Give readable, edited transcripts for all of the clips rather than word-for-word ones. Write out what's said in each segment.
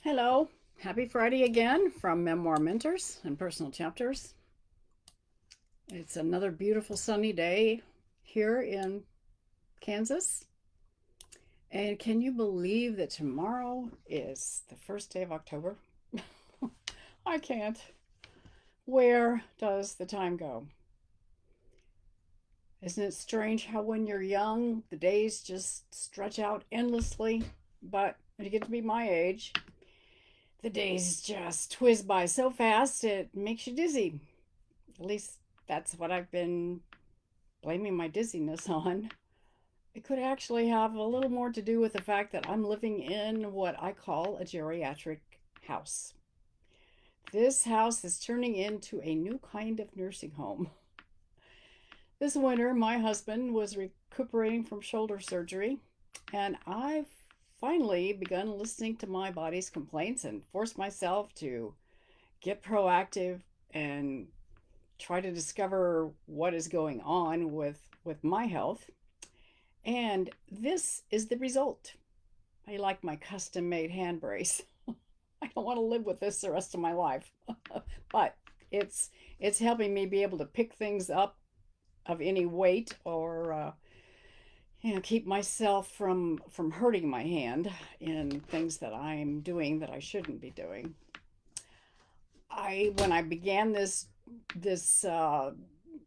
Hello, happy Friday again from Memoir Mentors and Personal Chapters. It's another beautiful sunny day here in Kansas. And can you believe that tomorrow is the first day of October? I can't. Where does the time go? Isn't it strange how when you're young, the days just stretch out endlessly? But when you get to be my age, the days just whiz by so fast it makes you dizzy. At least that's what I've been blaming my dizziness on. It could actually have a little more to do with the fact that I'm living in what I call a geriatric house. This house is turning into a new kind of nursing home. This winter, my husband was recuperating from shoulder surgery, and I've finally begun listening to my body's complaints and forced myself to get proactive and try to discover what is going on with my health. And this is the result. I like my custom made hand brace. I don't want to live with this the rest of my life. But it's helping me be able to pick things up of any weight or keep myself from hurting my hand in things that I'm doing that I shouldn't be doing. I when I began this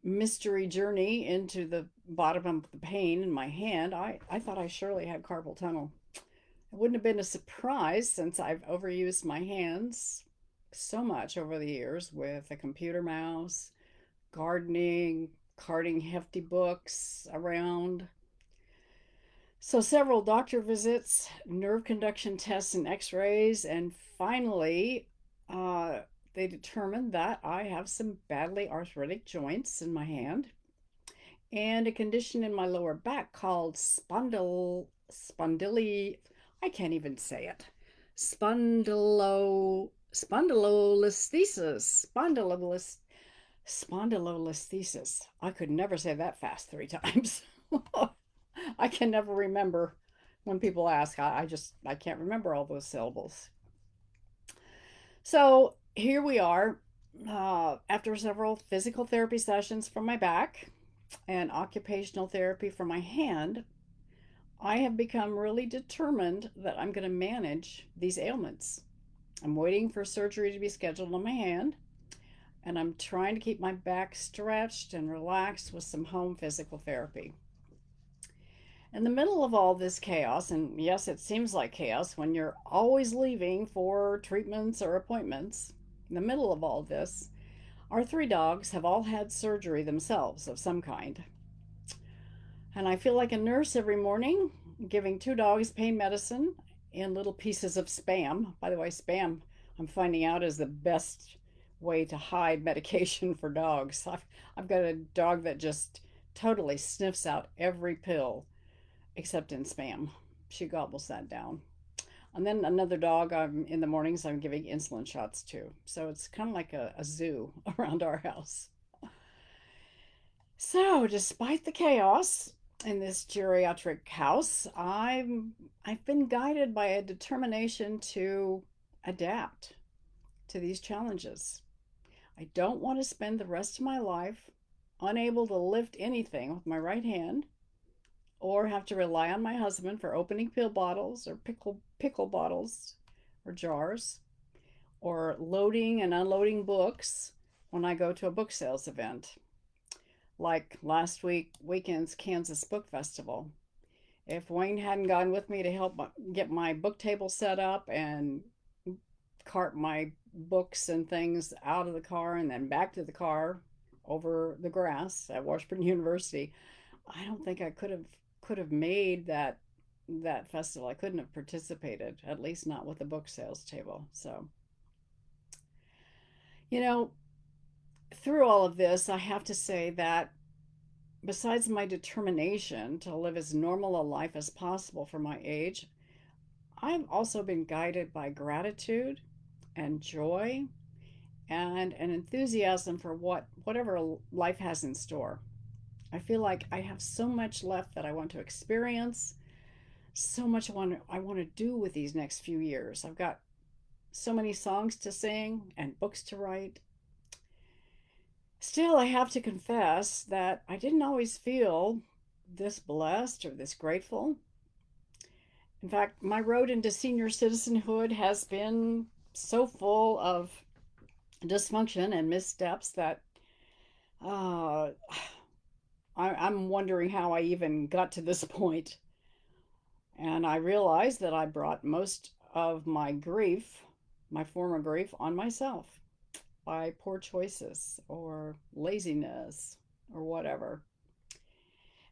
mystery journey into the bottom of the pain in my hand, I thought I surely had carpal tunnel. It wouldn't have been a surprise since I've overused my hands so much over the years with a computer mouse, gardening, carting hefty books around. So, several doctor visits, nerve conduction tests, and x rays, and finally, they determined that I have some badly arthritic joints in my hand and a condition in my lower back called I can't even say it. Spondylolisthesis. I could never say that fast 3 times. I can never remember when people ask. I can't remember all those syllables. So here we are, after several physical therapy sessions for my back and occupational therapy for my hand. I have become really determined that I'm going to manage these ailments. I'm waiting for surgery to be scheduled on my hand, and I'm trying to keep my back stretched and relaxed with some home physical therapy. In the middle of all this chaos, and yes, it seems like chaos when you're always leaving for treatments or appointments, in the middle of all this, our 3 dogs have all had surgery themselves of some kind. And I feel like a nurse every morning, giving 2 dogs pain medicine in little pieces of spam. By the way, spam, I'm finding out, is the best way to hide medication for dogs. I've got a dog that just totally sniffs out every pill except in spam. She gobbles that down. And then another dog, in the mornings, I'm giving insulin shots to. So it's kind of like a zoo around our house. So, despite the chaos in this geriatric house, I've been guided by a determination to adapt to these challenges. I don't want to spend the rest of my life unable to lift anything with my right hand or have to rely on my husband for opening pill bottles or pickle bottles or jars or loading and unloading books when I go to a book sales event like last weekend's Kansas Book Festival. If Wayne hadn't gone with me to help get my book table set up and cart my books and things out of the car and then back to the car over the grass at Washburn University, I don't think I could have made that festival. I couldn't have participated, at least not with the book sales table. So, you know, through all of this, I have to say that besides my determination to live as normal a life as possible for my age, I've also been guided by gratitude and joy and an enthusiasm for whatever life has in store. I feel like I have so much left that I want to experience, so much I want to do with these next few years. I've got so many songs to sing and books to write. Still, I have to confess that I didn't always feel this blessed or this grateful. In fact, my road into senior citizenhood has been so full of dysfunction and missteps that uh, I'm wondering how I even got to this point. And I realized that I brought most of my grief, my former grief, on myself by poor choices or laziness or whatever.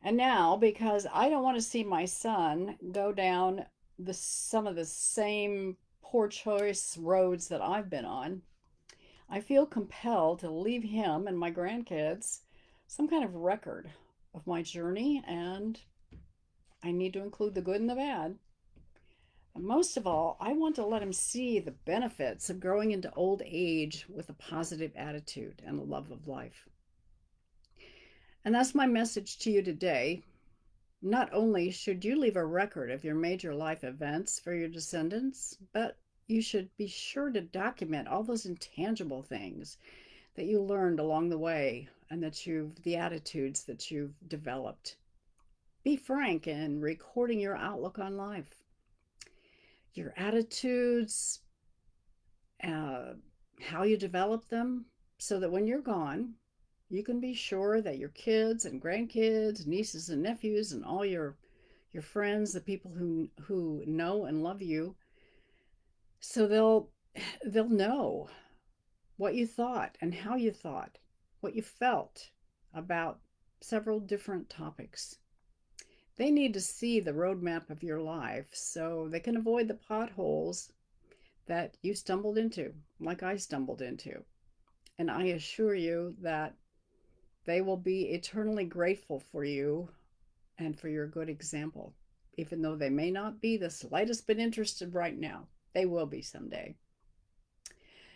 And now, because I don't want to see my son go down some of the same poor choice roads that I've been on, I feel compelled to leave him and my grandkids some kind of record of my journey, and I need to include the good and the bad. And most of all, I want to let him see the benefits of growing into old age with a positive attitude and a love of life. And that's my message to you today. Not only should you leave a record of your major life events for your descendants, but you should be sure to document all those intangible things that you learned along the way and the attitudes that you've developed. Be frank in recording your outlook on life, your attitudes, uh, how you develop them, so that when you're gone, you can be sure that your kids and grandkids, nieces and nephews, and all your friends, the people who know and love you, so they'll know what you thought and how you thought, what you felt about several different topics. They need to see the roadmap of your life so they can avoid the potholes that you stumbled into, like I stumbled into. And I assure you that they will be eternally grateful for you and for your good example, even though they may not be the slightest bit interested right now. They will be someday.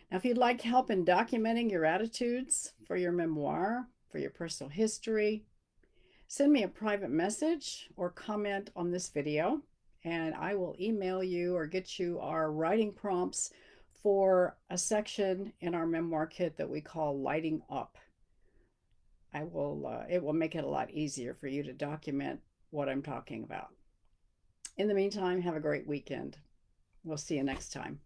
Now, if you'd like help in documenting your attitudes for your memoir, for your personal history, send me a private message or comment on this video, and I will email you or get you our writing prompts for a section in our memoir kit that we call Lighting Up. It will make it a lot easier for you to document what I'm talking about. In the meantime, have a great weekend. We'll see you next time.